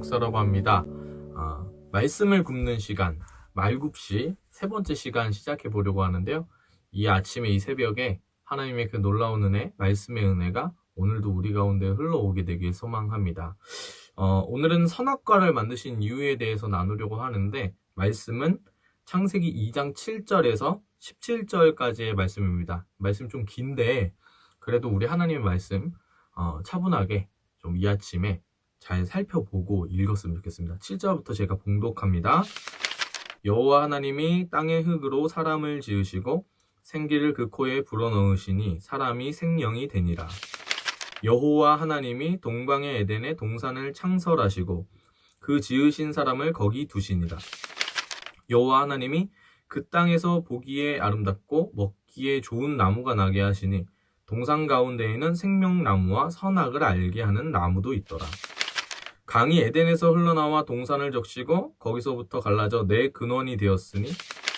목사라고 합니다. 말씀을 굽는 시간, 말굽시 세 번째 시간 시작해 보려고 하는데요. 이 아침에 이 새벽에 하나님의 그 놀라운 은혜, 말씀의 은혜가 오늘도 우리 가운데 흘러오게 되길 소망합니다. 오늘은 선악과를 만드신 이유에 대해서 나누려고 하는데, 말씀은 창세기 2장 7절에서 17절까지의 말씀입니다. 말씀 좀 긴데 그래도 우리 하나님의 말씀 차분하게 좀 이 아침에 잘 살펴보고 읽었으면 좋겠습니다. 7절부터 제가 봉독합니다. 여호와 하나님이 땅의 흙으로 사람을 지으시고 생기를 그 코에 불어넣으시니 사람이 생명이 되니라. 여호와 하나님이 동방의 에덴에 동산을 창설하시고 그 지으신 사람을 거기 두시니라. 여호와 하나님이 그 땅에서 보기에 아름답고 먹기에 좋은 나무가 나게 하시니 동산 가운데에는 생명나무와 선악을 알게 하는 나무도 있더라. 강이 에덴에서 흘러나와 동산을 적시고 거기서부터 갈라져 네 근원이 되었으니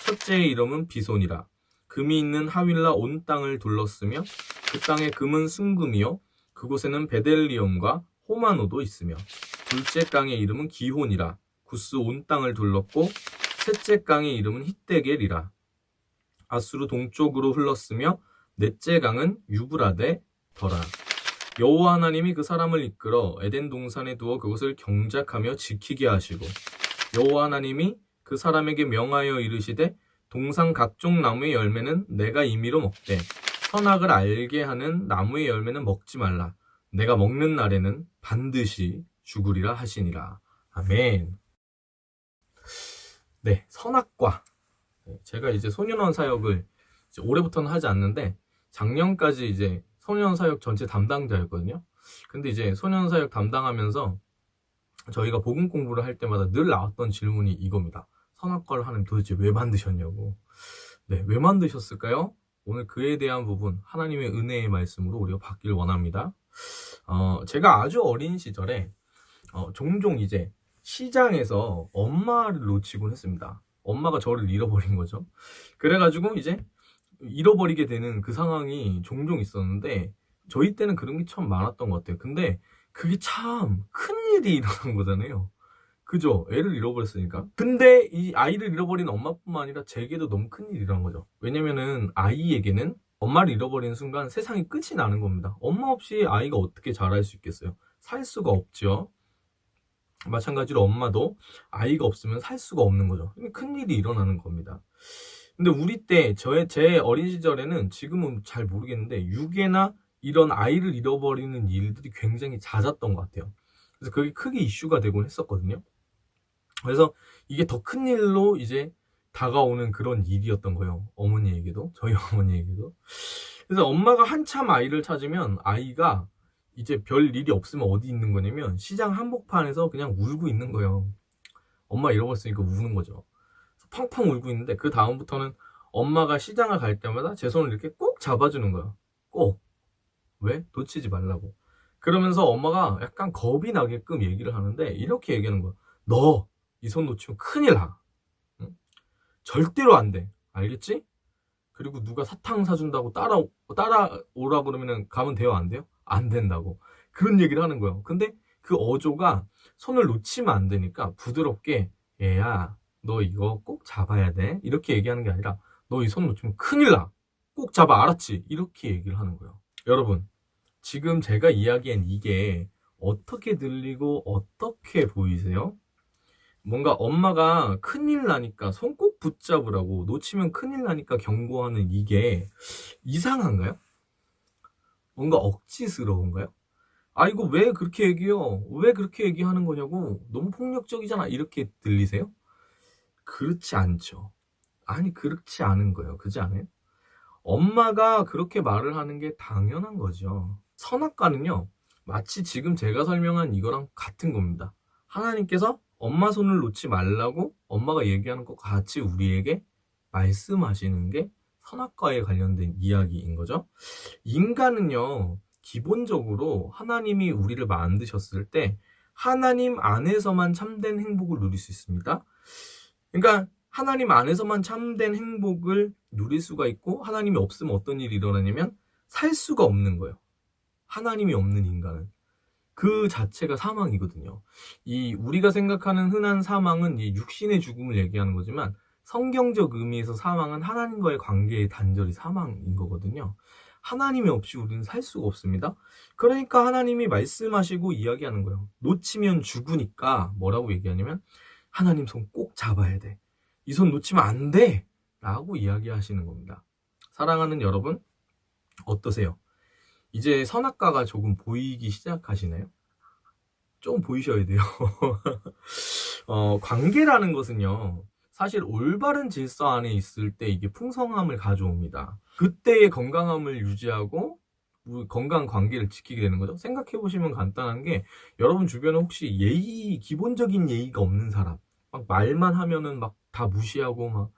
첫째의 이름은 비손이라. 금이 있는 하윌라 온 땅을 둘렀으며 그 땅의 금은 순금이요 그곳에는 베델리엄과 호마노도 있으며 둘째 강의 이름은 기혼이라. 구스 온 땅을 둘렀고 셋째 강의 이름은 히데겔이라. 아수르 동쪽으로 흘렀으며 넷째 강은 유브라데 더라. 여호와 하나님이 그 사람을 이끌어 에덴 동산에 두어 그것을 경작하며 지키게 하시고 여호와 하나님이 그 사람에게 명하여 이르시되 동산 각종 나무의 열매는 내가 임의로 먹되 선악을 알게 하는 나무의 열매는 먹지 말라. 내가 먹는 날에는 반드시 죽으리라 하시니라. 아멘. 네, 선악과. 제가 이제 소년원 사역을 이제 올해부터는 하지 않는데 작년까지 이제 소년 사역 전체 담당자였거든요. 근데 이제 소년 사역 담당하면서 저희가 복음 공부를 할 때마다 늘 나왔던 질문이 이겁니다. 선악과를 하나님 도대체 왜 만드셨냐고. 네, 왜 만드셨을까요? 오늘 그에 대한 부분 하나님의 은혜의 말씀으로 우리가 받길 원합니다. 제가 아주 어린 시절에 종종 이제 시장에서 엄마를 놓치곤 했습니다. 엄마가 저를 잃어버린 거죠. 그래가지고 이제 잃어버리게 되는 그 상황이 종종 있었는데 저희 때는 그런 게 참 많았던 것 같아요. 근데 그게 참 큰일이 일어난 거잖아요. 그죠? 애를 잃어버렸으니까. 근데 이 아이를 잃어버린 엄마뿐만 아니라 제게도 너무 큰일이 일어난 거죠. 왜냐면은 아이에게는 엄마를 잃어버리는 순간 세상이 끝이 나는 겁니다. 엄마 없이 아이가 어떻게 자랄 수 있겠어요? 살 수가 없죠. 마찬가지로 엄마도 아이가 없으면 살 수가 없는 거죠. 큰일이 일어나는 겁니다. 근데 우리 때, 제 어린 시절에는 지금은 잘 모르겠는데, 유괴나 이런 아이를 잃어버리는 일들이 굉장히 잦았던 것 같아요. 그래서 그게 크게 이슈가 되곤 했었거든요. 그래서 이게 더 큰 일로 이제 다가오는 그런 일이었던 거예요. 어머니에게도, 저희 어머니에게도. 그래서 엄마가 한참 아이를 찾으면 아이가 이제 별 일이 없으면 어디 있는 거냐면 시장 한복판에서 그냥 울고 있는 거예요. 엄마 잃어버렸으니까 우는 거죠. 펑펑 울고 있는데 그 다음부터는 엄마가 시장을 갈 때마다 제 손을 이렇게 꼭 잡아주는 거야. 꼭. 왜? 놓치지 말라고. 그러면서 엄마가 약간 겁이 나게끔 얘기를 하는데 이렇게 얘기하는 거야. 너 이 손 놓치면 큰일 나. 응? 절대로 안 돼. 알겠지? 그리고 누가 사탕 사준다고 따라오라 그러면 가면 돼요? 안 돼요? 안 된다고. 그런 얘기를 하는 거예요. 근데 그 어조가 손을 놓치면 안 되니까 부드럽게 얘야 너 이거 꼭 잡아야 돼. 이렇게 얘기하는 게 아니라 너 이 손 놓치면 큰일 나. 꼭 잡아. 알았지? 이렇게 얘기를 하는 거예요. 여러분, 지금 제가 이야기한 이게 어떻게 들리고 어떻게 보이세요? 뭔가 엄마가 큰일 나니까 손 꼭 붙잡으라고 놓치면 큰일 나니까 경고하는 이게 이상한가요? 뭔가 억지스러운가요? 아 이거 왜 그렇게 얘기해요? 왜 그렇게 얘기하는 거냐고. 너무 폭력적이잖아. 이렇게 들리세요? 그렇지 않죠. 아니 그렇지 않은 거예요. 그렇지 않아요? 엄마가 그렇게 말을 하는 게 당연한 거죠. 선악과는요 마치 지금 제가 설명한 이거랑 같은 겁니다. 하나님께서 엄마 손을 놓지 말라고 엄마가 얘기하는 것과 같이 우리에게 말씀하시는 게 선악과에 관련된 이야기인 거죠. 인간은요 기본적으로 하나님이 우리를 만드셨을 때 하나님 안에서만 참된 행복을 누릴 수 있습니다. 그러니까 하나님 안에서만 참된 행복을 누릴 수가 있고 하나님이 없으면 어떤 일이 일어나냐면 살 수가 없는 거예요. 하나님이 없는 인간은. 그 자체가 사망이거든요. 이 우리가 생각하는 흔한 사망은 이 육신의 죽음을 얘기하는 거지만 성경적 의미에서 사망은 하나님과의 관계의 단절이 사망인 거거든요. 하나님이 없이 우리는 살 수가 없습니다. 그러니까 하나님이 말씀하시고 이야기하는 거예요. 놓치면 죽으니까 뭐라고 얘기하냐면 하나님 손 꼭 잡아야 돼. 이 손 놓치면 안 돼. 라고 이야기하시는 겁니다. 사랑하는 여러분, 어떠세요? 이제 선악과가 조금 보이기 시작하시나요? 좀 보이셔야 돼요. 관계라는 것은요, 사실 올바른 질서 안에 있을 때 이게 풍성함을 가져옵니다. 그때의 건강함을 유지하고 건강한 관계를 지키게 되는 거죠. 생각해 보시면 간단한 게, 여러분 주변에 혹시 기본적인 예의가 없는 사람, 막 말만 하면은 막 다 무시하고 막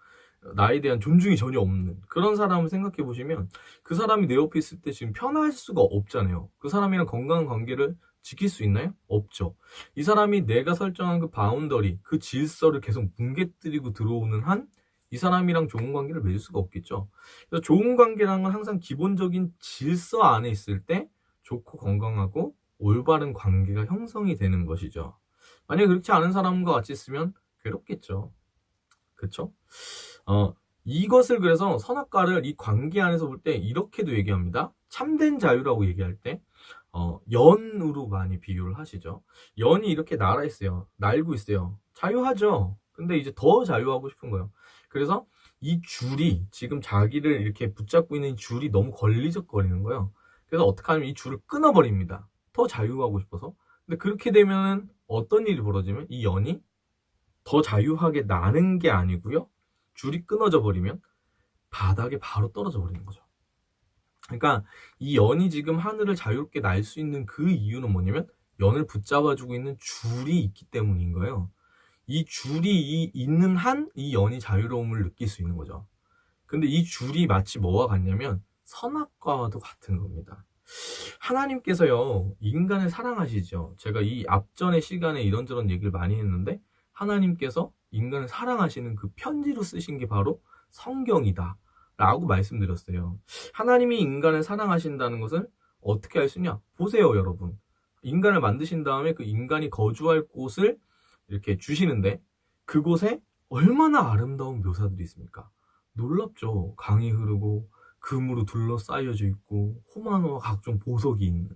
나에 대한 존중이 전혀 없는 그런 사람을 생각해 보시면, 그 사람이 내 옆에 있을 때 지금 편할 수가 없잖아요. 그 사람이랑 건강한 관계를 지킬 수 있나요? 없죠. 이 사람이 내가 설정한 그 바운더리, 그 질서를 계속 뭉개뜨리고 들어오는 한 이 사람이랑 좋은 관계를 맺을 수가 없겠죠. 그래서 좋은 관계라는 건 항상 기본적인 질서 안에 있을 때 좋고 건강하고 올바른 관계가 형성이 되는 것이죠. 만약에 그렇지 않은 사람과 같이 있으면 괴롭겠죠. 그쵸? 이것을 그래서 선악과를 이 관계 안에서 볼 때 이렇게도 얘기합니다. 참된 자유라고 얘기할 때 연으로 많이 비유를 하시죠. 연이 이렇게 날고 있어요. 자유하죠. 근데 이제 더 자유하고 싶은 거예요. 그래서 이 줄이, 지금 자기를 이렇게 붙잡고 있는 이 줄이 너무 걸리적거리는 거예요. 그래서 어떻게 하면 이 줄을 끊어버립니다. 더 자유하고 싶어서. 근데 그렇게 되면 어떤 일이 벌어지면 이 연이 더 자유하게 나는 게 아니고요, 줄이 끊어져 버리면 바닥에 바로 떨어져 버리는 거죠. 그러니까 이 연이 지금 하늘을 자유롭게 날 수 있는 그 이유는 뭐냐면, 연을 붙잡아주고 있는 줄이 있기 때문인 거예요. 이 줄이 있는 한 이 연이 자유로움을 느낄 수 있는 거죠. 근데 이 줄이 마치 뭐와 같냐면 선악과와도 같은 겁니다. 하나님께서요, 인간을 사랑하시죠. 제가 이 앞전의 시간에 이런저런 얘기를 많이 했는데, 하나님께서 인간을 사랑하시는 그 편지로 쓰신 게 바로 성경이다 라고 말씀드렸어요. 하나님이 인간을 사랑하신다는 것을 어떻게 알 수 있냐? 보세요, 여러분. 인간을 만드신 다음에 그 인간이 거주할 곳을 이렇게 주시는데, 그곳에 얼마나 아름다운 묘사들이 있습니까? 놀랍죠. 강이 흐르고 금으로 둘러싸여져 있고 호마노와 각종 보석이 있는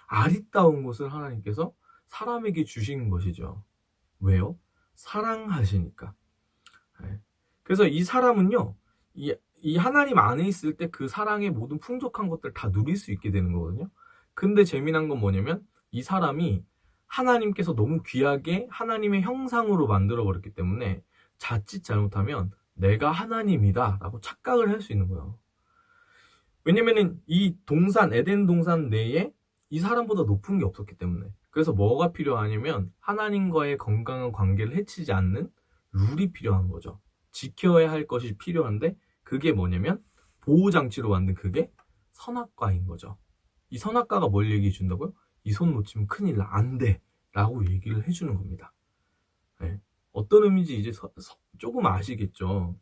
아리따운 곳을 하나님께서 사람에게 주신 것이죠. 왜요? 사랑하시니까. 그래서 이 사람은요, 이 하나님 안에 있을 때 그 사랑의 모든 풍족한 것들 다 누릴 수 있게 되는 거거든요. 근데 재미난 건 뭐냐면, 이 사람이 하나님께서 너무 귀하게 하나님의 형상으로 만들어 버렸기 때문에 자칫 잘못하면 내가 하나님이다 라고 착각을 할 수 있는 거예요. 왜냐면은 이 동산, 에덴 동산 내에 이 사람보다 높은 게 없었기 때문에. 그래서 뭐가 필요하냐면 하나님과의 건강한 관계를 해치지 않는 룰이 필요한 거죠. 지켜야 할 것이 필요한데, 그게 뭐냐면 보호장치로 만든 그게 선악과인 거죠. 이 선악과가 뭘 얘기해 준다고요? 이 손 놓치면 큰일 나, 안 돼 라고 얘기를 해주는 겁니다. 네. 어떤 의미인지 이제 조금 아시겠죠.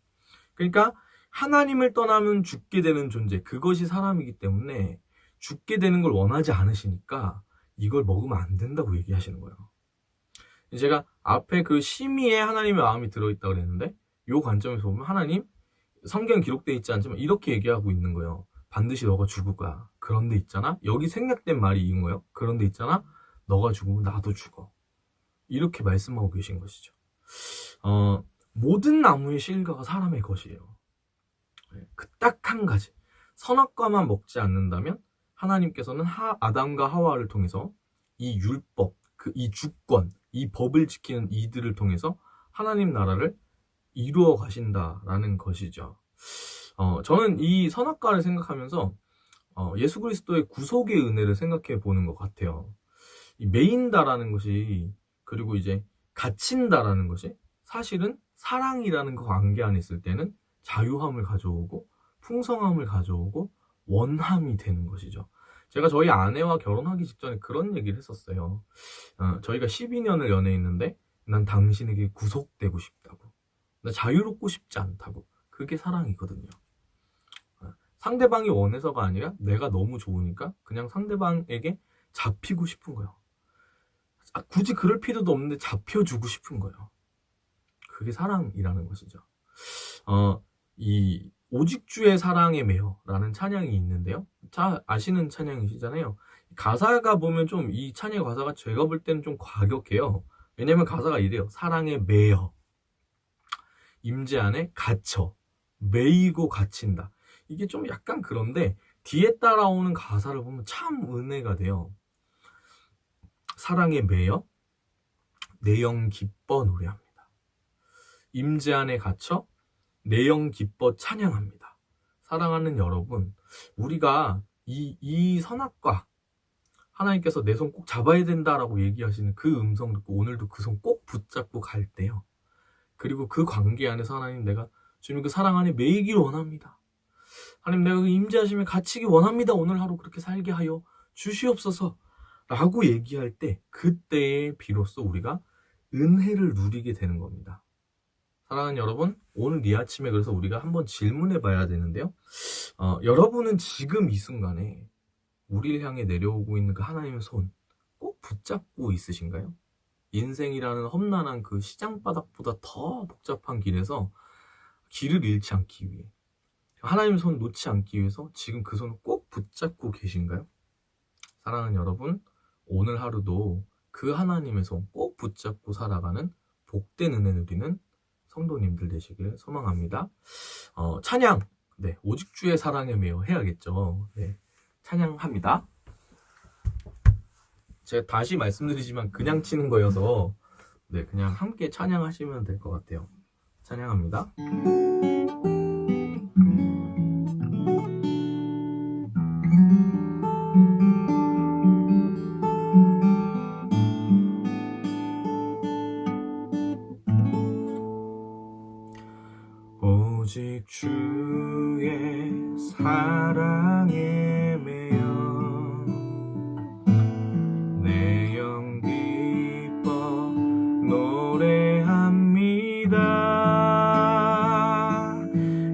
그러니까 하나님을 떠나면 죽게 되는 존재, 그것이 사람이기 때문에 죽게 되는 걸 원하지 않으시니까 이걸 먹으면 안 된다고 얘기하시는 거예요. 제가 앞에 그 심의에 하나님의 마음이 들어있다고 그랬는데, 이 관점에서 보면 하나님, 성경에 기록되어 있지 않지만 이렇게 얘기하고 있는 거예요. 반드시 너가 죽을 거야. 그런데 있잖아, 여기 생략된 말이 이인 거예요. 그런데 있잖아, 너가 죽으면 나도 죽어. 이렇게 말씀하고 계신 것이죠. 모든 나무의 실과가 사람의 것이에요. 그 딱 한 가지, 선악과만 먹지 않는다면 하나님께서는 아담과 하와를 통해서 이 율법, 이 주권, 이 법을 지키는 이들을 통해서 하나님 나라를 이루어 가신다라는 것이죠. 저는 이 선악과를 생각하면서 예수 그리스도의 구속의 은혜를 생각해 보는 것 같아요. 이 메인다라는 것이, 그리고 이제 갇힌다라는 것이 사실은 사랑이라는 그 관계 안에 있을 때는 자유함을 가져오고 풍성함을 가져오고 원함이 되는 것이죠. 제가 저희 아내와 결혼하기 직전에 그런 얘기를 했었어요. 저희가 12년을 연애했는데 난 당신에게 구속되고 싶다고, 나 자유롭고 싶지 않다고. 그게 사랑이거든요. 상대방이 원해서가 아니라 내가 너무 좋으니까 그냥 상대방에게 잡히고 싶은 거예요. 굳이 그럴 필요도 없는데 잡혀주고 싶은 거예요. 그게 사랑이라는 것이죠. 이 오직 주의 사랑에 매여라는 찬양이 있는데요. 아시는 찬양이시잖아요. 가사가 보면 좀 이 찬양 가사가 제가 볼 때는 좀 과격해요. 왜냐면 가사가 이래요. 사랑에 매여, 임재 안에 갇혀, 매이고 갇힌다. 이게 좀 약간 그런데 뒤에 따라오는 가사를 보면 참 은혜가 돼요. 사랑에 매여 내 영 기뻐 노래합니다. 임재 안에 갇혀 내 영 기뻐 찬양합니다. 사랑하는 여러분, 우리가 이 선악과 하나님께서 내 손 꼭 잡아야 된다라고 얘기하시는 그 음성 듣고 오늘도 그 손 꼭 붙잡고 갈 때요. 그리고 그 관계 안에서 하나님, 내가 주님 그 사랑 안에 매이길 원합니다. 하나님, 내가 그 임재하심에 갇히기 원합니다. 오늘 하루 그렇게 살게 하여 주시옵소서 라고 얘기할 때, 그때에 비로소 우리가 은혜를 누리게 되는 겁니다. 사랑하는 여러분, 오늘 이 아침에 그래서 우리가 한번 질문해 봐야 되는데요. 여러분은 지금 이 순간에 우리를 향해 내려오고 있는 그 하나님의 손 꼭 붙잡고 있으신가요? 인생이라는 험난한 그 시장바닥보다 더 복잡한 길에서 길을 잃지 않기 위해, 하나님의 손 놓지 않기 위해서 지금 그 손을 꼭 붙잡고 계신가요? 사랑하는 여러분, 오늘 하루도 그 하나님의 손 꼭 붙잡고 살아가는 복된 은혜 누리는 성도님들 되시길 소망합니다. 찬양, 네, 오직 주의 사랑에 매여 해야겠죠. 네, 찬양합니다. 제가 다시 말씀드리지만 그냥 치는 거여서 네, 그냥 함께 찬양하시면 될 것 같아요. 찬양합니다. 오직 주의 사랑에 매여 내 영 기뻐 노래합니다.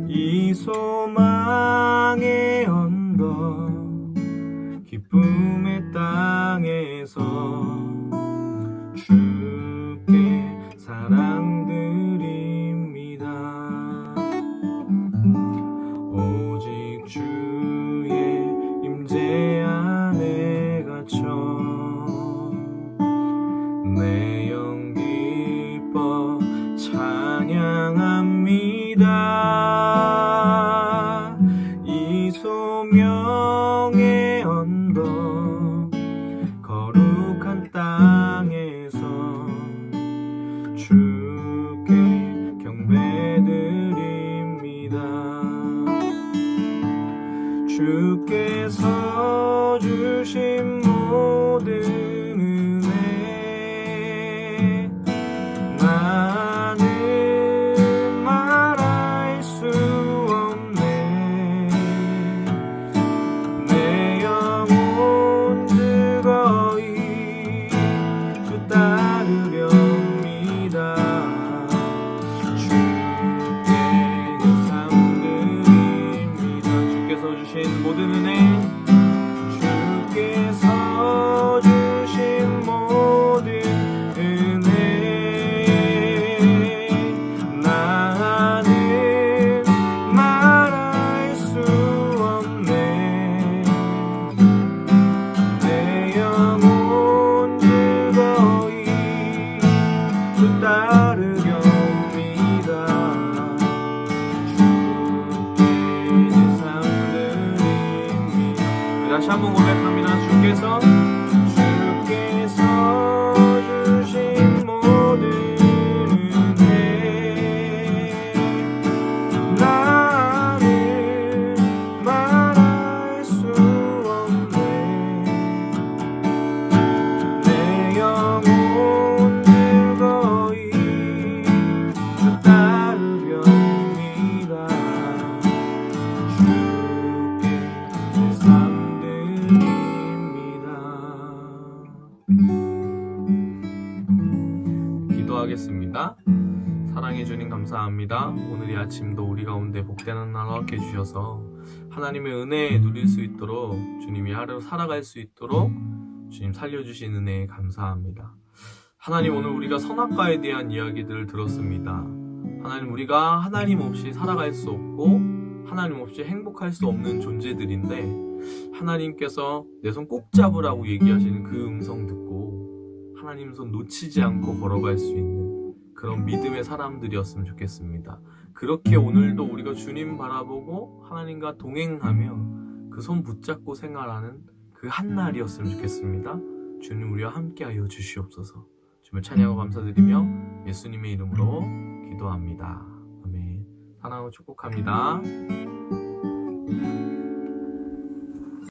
이 소망의 언덕 기쁨의 땅에서 주께 사랑 드립니다. 오직 주의 임재 안에 갇혀 내 영 기뻐 찬양합니다. 이 소명의 언덕 거룩한 땅에서 주께 경배드립니다. 주께서 주신 모든 은혜 나는 말할 수 없네. 내 영혼 즐거이 주 따르렵니다. 주께 그 삶 드립니다. 주께서 주신 모든 은혜, 주께서 주신 모든 은혜 나는 말할 수 없네. 내 영혼 즐거이 주 따르렵니다. 주께 내 삶 드립니다. 다시 한번 고백합니다. 주께서 주신 모든 은혜 나는 말할 수 없네. 내 영혼 즐거이 주 따르렵니다. 주께 내 삶 드립니다. 기도하겠습니다. 사랑해 주님 감사합니다. 오늘 이 아침도 우리 가운데 복된 하루 함께 해주셔서 하나님의 은혜 누릴 수 있도록, 주님이 하루 살아갈 수 있도록 주님 살려주신 은혜에 감사합니다. 하나님, 오늘 우리가 선악과에 대한 이야기들을 들었습니다. 하나님, 우리가 하나님 없이 살아갈 수 없고 하나님 없이 행복할 수 없는 존재들인데, 하나님께서 내 손 꼭 잡으라고 얘기하시는 그 음성 듣고 하나님 손 놓치지 않고 걸어갈 수 있는 그런 믿음의 사람들이었으면 좋겠습니다. 그렇게 오늘도 우리가 주님 바라보고 하나님과 동행하며 그 손 붙잡고 생활하는 그 한날이었으면 좋겠습니다. 주님, 우리와 함께하여 주시옵소서. 주님을 찬양하고 감사드리며 예수님의 이름으로 기도합니다. 아멘. 사랑하고 축복합니다.